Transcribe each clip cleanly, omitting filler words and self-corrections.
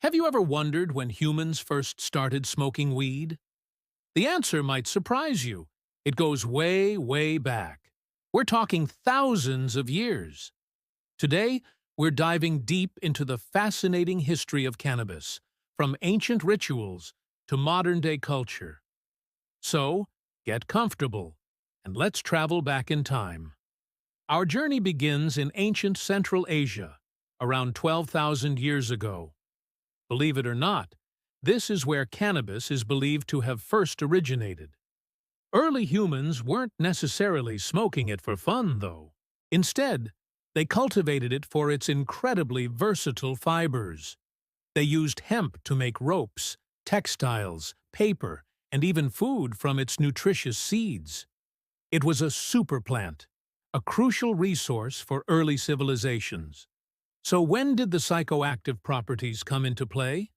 Have you ever wondered when humans first started smoking weed? The answer might surprise you. It goes way, way back. We're talking thousands of years. Today, we're diving deep into the fascinating history of cannabis, from ancient rituals to modern-day culture. So, get comfortable, and let's travel back in time. Our journey begins in ancient Central Asia, around 12,000 years ago. Believe it or not, this is where cannabis is believed to have first originated. Early humans weren't necessarily smoking it for fun, though. Instead, they cultivated it for its incredibly versatile fibers. They used hemp to make ropes, textiles, paper, and even food from its nutritious seeds. It was a superplant, a crucial resource for early civilizations. So when did the psychoactive properties come into play?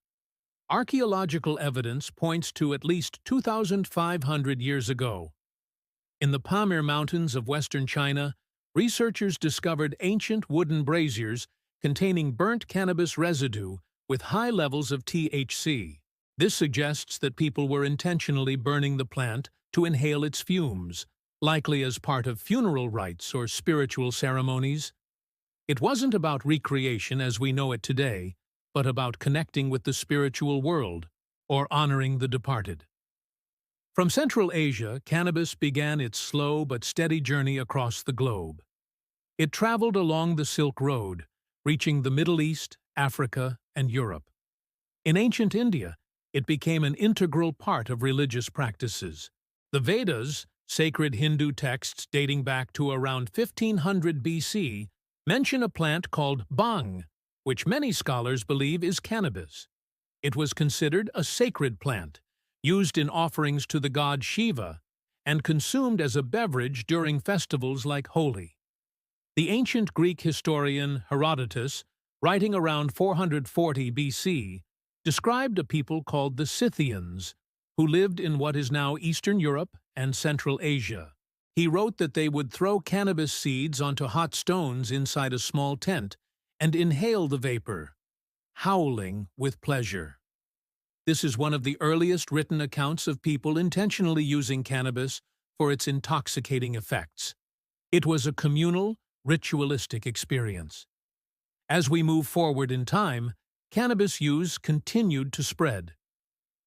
Archaeological evidence points to at least 2,500 years ago. In the Pamir Mountains of western China, researchers discovered ancient wooden braziers containing burnt cannabis residue with high levels of THC. This suggests that people were intentionally burning the plant to inhale its fumes, likely as part of funeral rites or spiritual ceremonies. It wasn't about recreation as we know it today, but about connecting with the spiritual world, or honoring the departed. From Central Asia, cannabis began its slow but steady journey across the globe. It traveled along the Silk Road, reaching the Middle East, Africa, and Europe. In ancient India, it became an integral part of religious practices. The Vedas, sacred Hindu texts dating back to around 1500 BC, mention a plant called bhang, which many scholars believe is cannabis. It was considered a sacred plant, used in offerings to the god Shiva, and consumed as a beverage during festivals like Holi. The ancient Greek historian Herodotus, writing around 440 BC, described a people called the Scythians, who lived in what is now Eastern Europe and Central Asia. He wrote that they would throw cannabis seeds onto hot stones inside a small tent and inhale the vapor, howling with pleasure. This is one of the earliest written accounts of people intentionally using cannabis for its intoxicating effects. It was a communal, ritualistic experience. As we move forward in time, cannabis use continued to spread.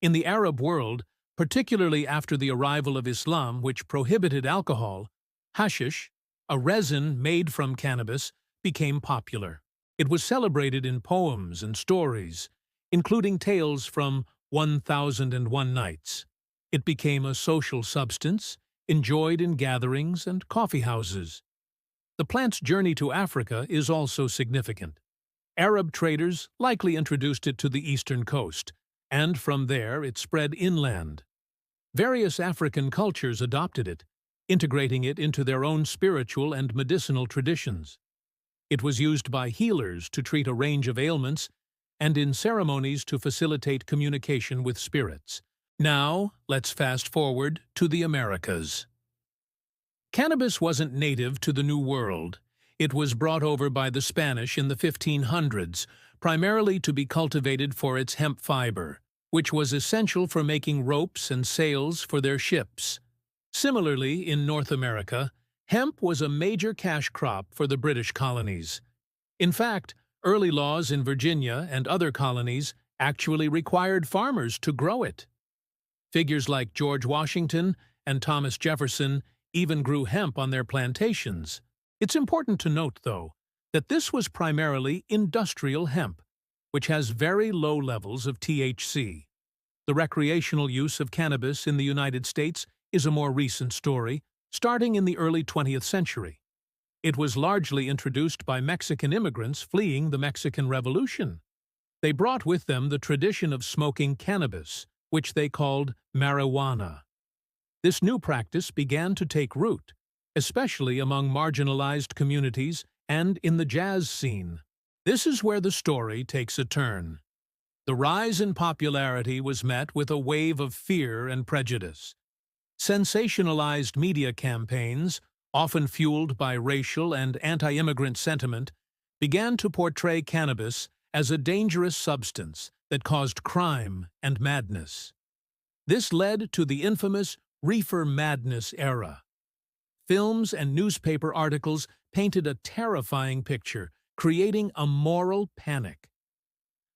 In the Arab world, particularly after the arrival of Islam, which prohibited alcohol, hashish, a resin made from cannabis, became popular. It was celebrated in poems and stories, including tales from 1001 Nights. It became a social substance, enjoyed in gatherings and coffee houses. The plant's journey to Africa is also significant. Arab traders likely introduced it to the eastern coast, and from there it spread inland. Various African cultures adopted it, integrating it into their own spiritual and medicinal traditions. It was used by healers to treat a range of ailments and in ceremonies to facilitate communication with spirits. Now, let's fast forward to the Americas. Cannabis wasn't native to the New World. It was brought over by the Spanish in the 1500s, primarily to be cultivated for its hemp fiber, which was essential for making ropes and sails for their ships. Similarly, in North America, hemp was a major cash crop for the British colonies. In fact, early laws in Virginia and other colonies actually required farmers to grow it. Figures like George Washington and Thomas Jefferson even grew hemp on their plantations. It's important to note, though, that this was primarily industrial hemp, which has very low levels of THC. The recreational use of cannabis in the United States is a more recent story, starting in the early 20th century. It was largely introduced by Mexican immigrants fleeing the Mexican Revolution. They brought with them the tradition of smoking cannabis, which they called marijuana. This new practice began to take root, especially among marginalized communities and in the jazz scene. This is where the story takes a turn. The rise in popularity was met with a wave of fear and prejudice. Sensationalized media campaigns, often fueled by racial and anti-immigrant sentiment, began to portray cannabis as a dangerous substance that caused crime and madness. This led to the infamous reefer madness era. Films and newspaper articles painted a terrifying picture, creating a moral panic.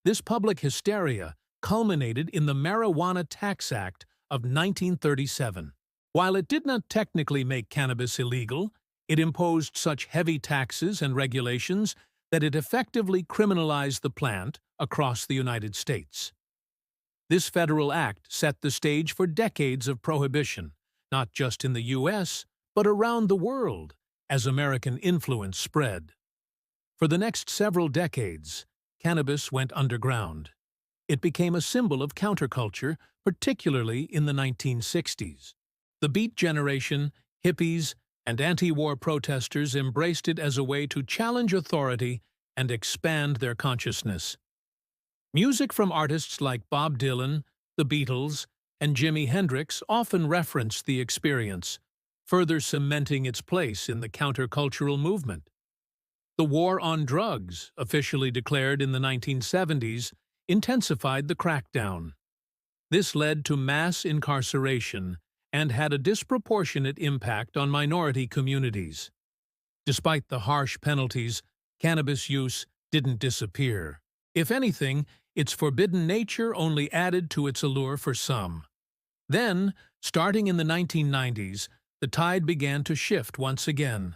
This public hysteria culminated in the Marijuana Tax Act of 1937. While it did not technically make cannabis illegal, it imposed such heavy taxes and regulations that it effectively criminalized the plant across the United States. This federal act set the stage for decades of prohibition, not just in the U.S., but around the world, as American influence spread. For the next several decades, cannabis went underground. It became a symbol of counterculture, particularly in the 1960s. The Beat Generation, hippies, and anti-war protesters embraced it as a way to challenge authority and expand their consciousness. Music from artists like Bob Dylan, the Beatles, and Jimi Hendrix often referenced the experience, further cementing its place in the countercultural movement. The war on drugs, officially declared in the 1970s, intensified the crackdown. This led to mass incarceration and had a disproportionate impact on minority communities. Despite the harsh penalties, cannabis use didn't disappear. If anything, its forbidden nature only added to its allure for some. Then, starting in the 1990s, the tide began to shift once again.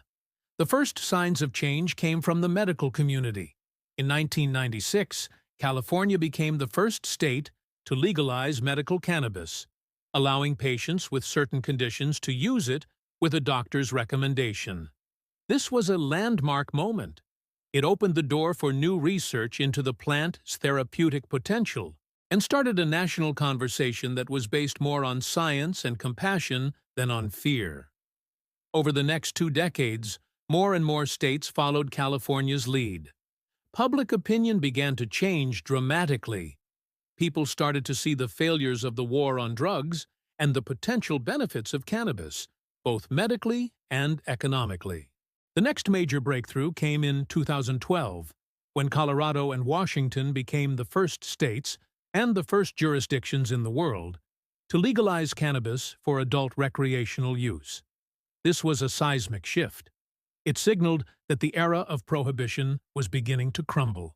The first signs of change came from the medical community. In 1996, California became the first state to legalize medical cannabis, allowing patients with certain conditions to use it with a doctor's recommendation. This was a landmark moment. It opened the door for new research into the plant's therapeutic potential and started a national conversation that was based more on science and compassion than on fear. Over the next 2 decades, more and more states followed California's lead. Public opinion began to change dramatically. People started to see the failures of the war on drugs and the potential benefits of cannabis, both medically and economically. The next major breakthrough came in 2012, when Colorado and Washington became the first states and the first jurisdictions in the world to legalize cannabis for adult recreational use. This was a seismic shift. It signaled that the era of prohibition was beginning to crumble.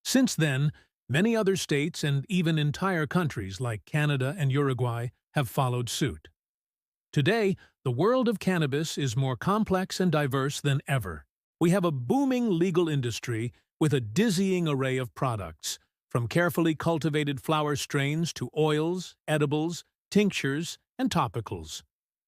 Since then, many other states and even entire countries like Canada and Uruguay have followed suit. Today, the world of cannabis is more complex and diverse than ever. We have a booming legal industry with a dizzying array of products, from carefully cultivated flower strains to oils, edibles, tinctures, and topicals.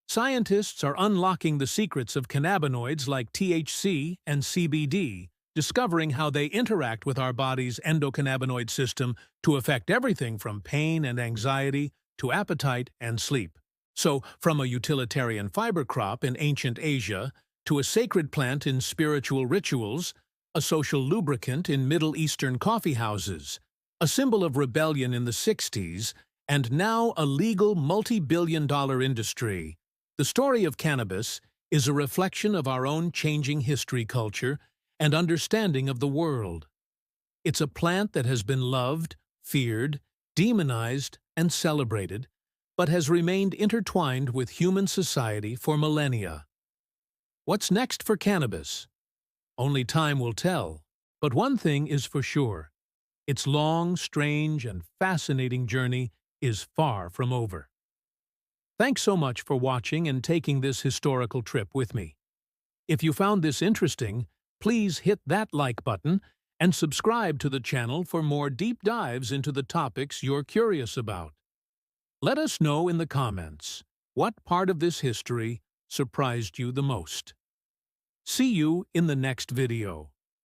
Scientists are unlocking the secrets of cannabinoids like THC and CBD, discovering how they interact with our body's endocannabinoid system to affect everything from pain and anxiety to appetite and sleep. So, from a utilitarian fiber crop in ancient Asia to a sacred plant in spiritual rituals, a social lubricant in Middle Eastern coffee houses, a symbol of rebellion in the 60s, and now a legal multi-billion-dollar industry, the story of cannabis is a reflection of our own changing history, culture, and understanding of the world. It's a plant that has been loved, feared, demonized, and celebrated, but has remained intertwined with human society for millennia. What's next for cannabis? Only time will tell, but one thing is for sure. Its long, strange, and fascinating journey is far from over. Thanks so much for watching and taking this historical trip with me. If you found this interesting, please hit that like button and subscribe to the channel for more deep dives into the topics you're curious about. Let us know in the comments what part of this history surprised you the most. See you in the next video.